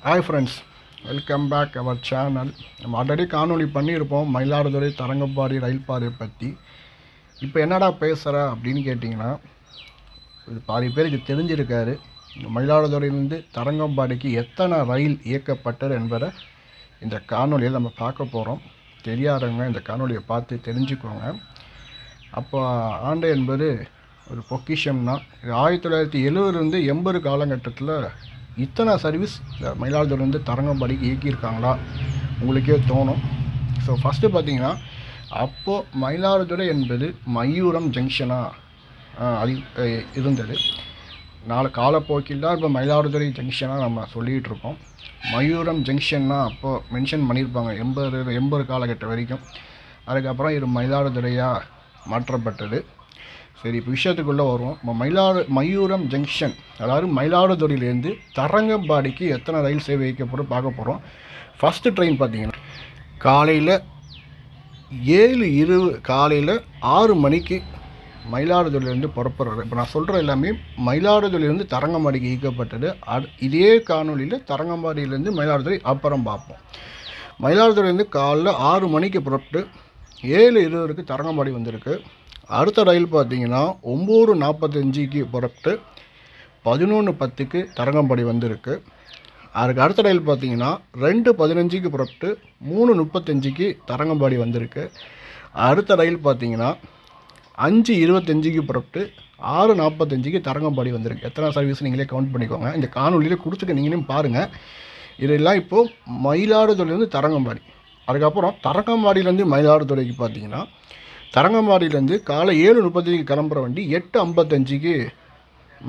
Hi friends, welcome back our channel. நம்ம already காணொலி பண்ணியிருப்போம் மயிலாடுதுறை தரங்கம்பாடி ரயில் பாதை பற்றி. இப்போ என்னடா பேசுகிற அப்படின்னு கேட்டிங்கன்னா, இது பாதி பேருக்கு தெரிஞ்சிருக்காரு. மயிலாடுதுறையிலேருந்து தரங்கம்பாடிக்கு எத்தனை ரயில் இயக்கப்பட்டது என்பதை இந்த காணொலியில் நம்ம பார்க்க போகிறோம். தெரியாதவங்க இந்த காணொலியை பார்த்து தெரிஞ்சுக்கோங்க. அப்போ ஆண்டு என்பது ஒரு பொக்கிஷம் தான். 1970 80 காலகட்டத்தில் இத்தனை சர்வீஸ் மயிலாடுதுறையிலேருந்து தரங்கம்பாடிக்கு இயக்கியிருக்காங்களா உங்களுக்கே தோணும். ஸோ ஃபஸ்ட்டு பார்த்தீங்கன்னா, அப்போது மயிலாடுதுறை என்பது மயூரம் ஜங்ஷனாக அது இருந்தது. காலப்போக்கில் தான் இப்போ மயிலாடுதுறை ஜங்ஷனாக நம்ம சொல்லிகிட்டு இருக்கோம். மயூரம் ஜங்ஷன்னா அப்போது மென்ஷன் பண்ணியிருப்பாங்க 80 காலகட்டம் வரைக்கும். அதுக்கப்புறம் இது மயிலாடுதுறையாக மாற்றப்பட்டது. சரி, இப்போ விஷயத்துக்குள்ளே வருவோம். இப்போ மயூரம் ஜங்ஷன், அதாவது மயிலாடுதுறையிலேருந்து தரங்கம்பாடிக்கு எத்தனை ரயில் சேவை இயக்கப்படும் பார்க்க போகிறோம். ஃபஸ்ட்டு ட்ரெயின் பார்த்தீங்கன்னா காலையில் 7:20 காலையில் 6 மணிக்கு மயிலாடுதுறையிலேருந்து புறப்படுறது. இப்போ நான் சொல்கிற எல்லாமே மயிலாடுதுறையிலேருந்து தரங்கம்பாடிக்கு இயக்கப்பட்டது. இதே காணொலியில் தரங்கம்பாடியிலேருந்து மயிலாடுதுறை அப்புறம் பார்ப்போம். மயிலாடுதுறையிலேருந்து காலைல 6 மணிக்கு புறப்பட்டு 7:20 தரங்கம்பாடி வந்திருக்கு. அடுத்த ரயில் பார்த்தீங்கன்னா 9:45 புறப்பட்டு 11:10 தரங்கம்பாடி வந்திருக்கு. அதுக்கு அடுத்த ரயில் பார்த்தீங்கன்னா 2:15 புறப்பட்டு 3:35 தரங்கம்பாடி வந்திருக்கு. அடுத்த ரயில் பார்த்தீங்கன்னா 5:25 புறப்பட்டு 6:45 தரங்கம்பாடி வந்திருக்கு. எத்தனை சர்வீஸ் நீங்களே கவுண்ட் பண்ணிக்கோங்க. இந்த காணொலியில் கொடுத்துக்க நீங்களும் பாருங்கள். இதெல்லாம் இப்போது மயிலாடுதுறையிலேருந்து தரங்கம்பாடி. அதுக்கப்புறம் தரங்கம்பாடியிலேருந்து மயிலாடுதுறைக்கு பார்த்தீங்கன்னா, தரங்கம்பாடியிலேருந்து காலை 7:35 கிளம்புற வண்டி 8:55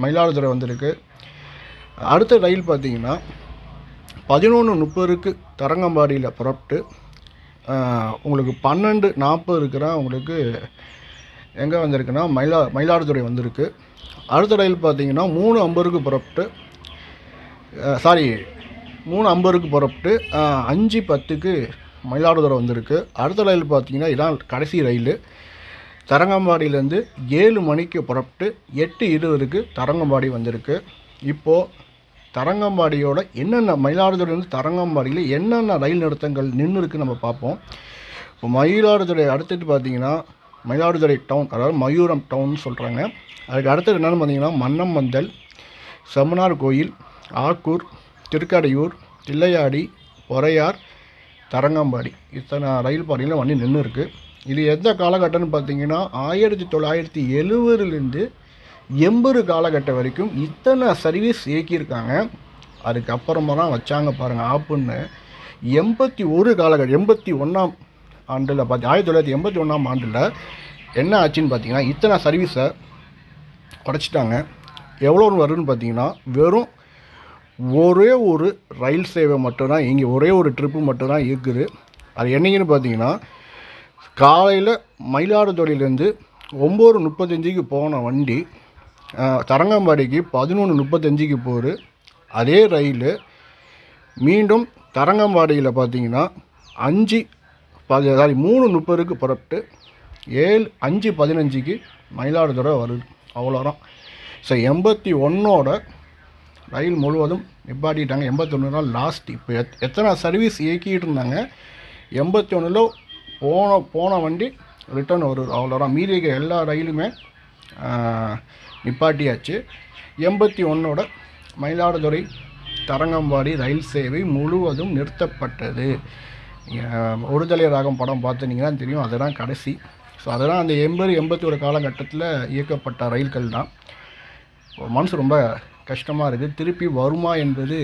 மயிலாடுதுறை வந்திருக்கு. அடுத்த ரயில் பார்த்தீங்கன்னா 11:30 தரங்கம்பாடியில் புறப்பட்டு உங்களுக்கு 12:40 இருக்கிறா உங்களுக்கு எங்கே வந்திருக்குன்னா மயிலாடுதுறை வந்திருக்கு. அடுத்த ரயில் பார்த்தீங்கன்னா 3:50 புறப்பட்டு 5:10 மயிலாடுதுறை வந்திருக்கு. அடுத்த ரயில் பார்த்தீங்கன்னா இதான் கடைசி ரயில். தரங்கம்பாடியிலேருந்து 7 மணிக்கு புறப்பட்டு 8:20 தரங்கம்பாடி வந்திருக்கு. இப்போது தரங்கம்பாடியோட என்னென்ன மயிலாடுதுறையிலேருந்து தரங்கம்பாடியில் என்னென்ன ரயில் நிறுத்தங்கள் நின்று இருக்குது நம்ம பார்ப்போம். இப்போ மயிலாடுதுறை அடுத்தது பார்த்தீங்கன்னா மயிலாடுதுறை டவுன், அதாவது மயூரம் டவுன் சொல்கிறாங்க. அதுக்கு அடுத்தது என்னென்னு பார்த்தீங்கன்னா மன்னமந்தல், செம்மனார் கோயில், ஆக்கூர், திருக்கடையூர், தில்லையாடி, பொறையார், தரங்கம்பாடி. இத்தனை ரயில் பாதையில் வண்டி நின்று இருக்குது. இது எந்த காலகட்டம்னு பார்த்தீங்கன்னா 1970 80 காலகட்டம் வரைக்கும் இத்தனை சர்வீஸ் இயக்கியிருக்காங்க. அதுக்கப்புறமா தான் வச்சாங்க பாருங்கள் ஆப்புன்னு. 81 காலகட்டம் 81ஆம் ஆண்டில் 1981ஆம் ஆண்டில் என்ன ஆச்சுன்னு பார்த்தீங்கன்னா இத்தனை சர்வீஸை குறைச்சிட்டாங்க. எவ்வளோன்னு வருதுன்னு பார்த்தீங்கன்னா வெறும் ஒரே ஒரு ரயில் சேவை மட்டும்தான் இங்கே ஒரே ஒரு ட்ரிப்பு மட்டும்தான் இருக்குது. அது என்னைக்குன்னு பார்த்தீங்கன்னா காலையில் மயிலாடுதுறையிலேருந்து 9:35 போன வண்டி தரங்கம்பாடிக்கு 11:35 போகுது. அதே ரயில் மீண்டும் தரங்கம்பாடியில் பார்த்தீங்கன்னா 3:30 புறப்பட்டு 5:15 மயிலாடுதுறை வருது. அவ்வளோதான். ஸோ 81ஓட ரயில் முழுவதும் நிப்பாட்டிட்டாங்க. 81 நாள் லாஸ்ட். இப்போ எத்தனை சர்வீஸ் இயக்கிட்டு இருந்தாங்க, 81 போன வண்டி ரிட்டர்ன் வருது. அவ்வளோதான். மீதி எல்லா ரயிலுமே நிப்பாட்டியாச்சு. 81ஓட மயிலாடுதுறை தரங்கம்பாடி ரயில் சேவை முழுவதும் நிறுத்தப்பட்டது. ஒருதலை ராகம் படம் பார்த்துனீங்கன்னா தெரியும், அதுதான் கடைசி. ஸோ அதெல்லாம் அந்த 81 காலகட்டத்தில் இயக்கப்பட்ட ரயில்கள் தான். மனசு ரொம்ப கஷ்டமாக இருக்குது. திருப்பி வருமா என்பது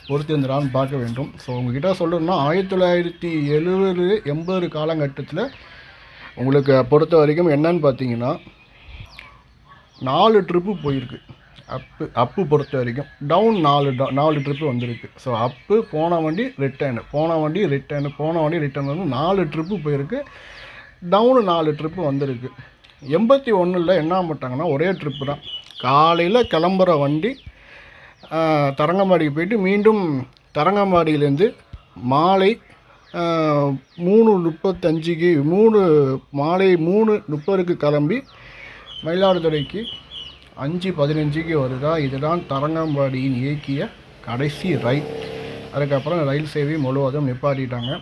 பொறுத்திருந்தான்னு பார்க்க வேண்டும். ஸோ உங்ககிட்ட சொல்லணும்னா 1970 80 காலகட்டத்தில் உங்களுக்கு பொறுத்த வரைக்கும் என்னன்னு பார்த்தீங்கன்னா 4 ட்ரிப்பு போயிருக்கு. அப்பு பொறுத்த வரைக்கும் டவுன் 4 ட்ரிப்பு வந்திருக்கு. ஸோ அப்பு போன வண்டி ரிட்டர்னு வந்து 4 ட்ரிப்பு போயிருக்கு. டவுனு 4 ட்ரிப்பு வந்திருக்கு. 81 என்ன பண்ணிட்டாங்கன்னா ஒரே ட்ரிப்பு தான். காலையில் கிளம்புற வண்டி தரங்கம்பாடிக்கு போயிட்டு மீண்டும் தரங்கம்பாடியிலேருந்து மாலை 3:30 கிளம்பி மயிலாடுதுறைக்கு 5:15 வருதா. இதுதான் தரங்கம்பாடியின் இயக்கிய கடைசி ரயில். அதுக்கப்புறம் ரயில் சேவை முழுவதும் நிப்பாட்டிட்டாங்க.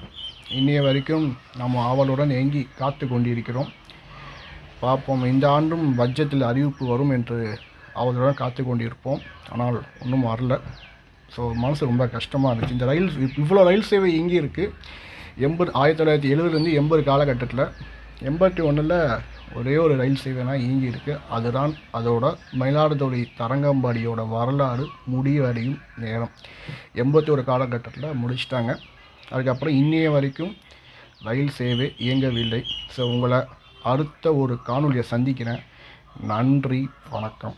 இன்னைய வரைக்கும் நம்ம ஆவலுடன் ஏங்கி காத்து கொண்டிருக்கிறோம். பார்ப்போம், இந்த ஆண்டும் பட்ஜெட்டில் அறிவிப்பு வரும் என்று ஆவலுடன் காத்து கொண்டிருப்போம். ஆனால் ஒன்றும் வரல. ஸோ மனசு ரொம்ப கஷ்டமாக இருந்துச்சு. இந்த ரயில் இவ்வளோ ரயில் சேவை இங்கே இருக்குது. 1970 80 காலகட்டத்தில் 81 ஒரே ஒரு ரயில் சேவைனா இயங்கி இருக்குது. அதுதான் அதோட மயிலாடுதுறை தரங்கம்பாடியோட வரலாறு முடிவடையும் நேரம். 81 காலகட்டத்தில் முடிச்சிட்டாங்க. அதுக்கப்புறம் இன்னைய வரைக்கும் ரயில் சேவை இயங்கவில்லை. ஸோ உங்களை அடுத்த ஒரு காணொலியை சந்திக்கிறேன். நன்றி, வணக்கம்.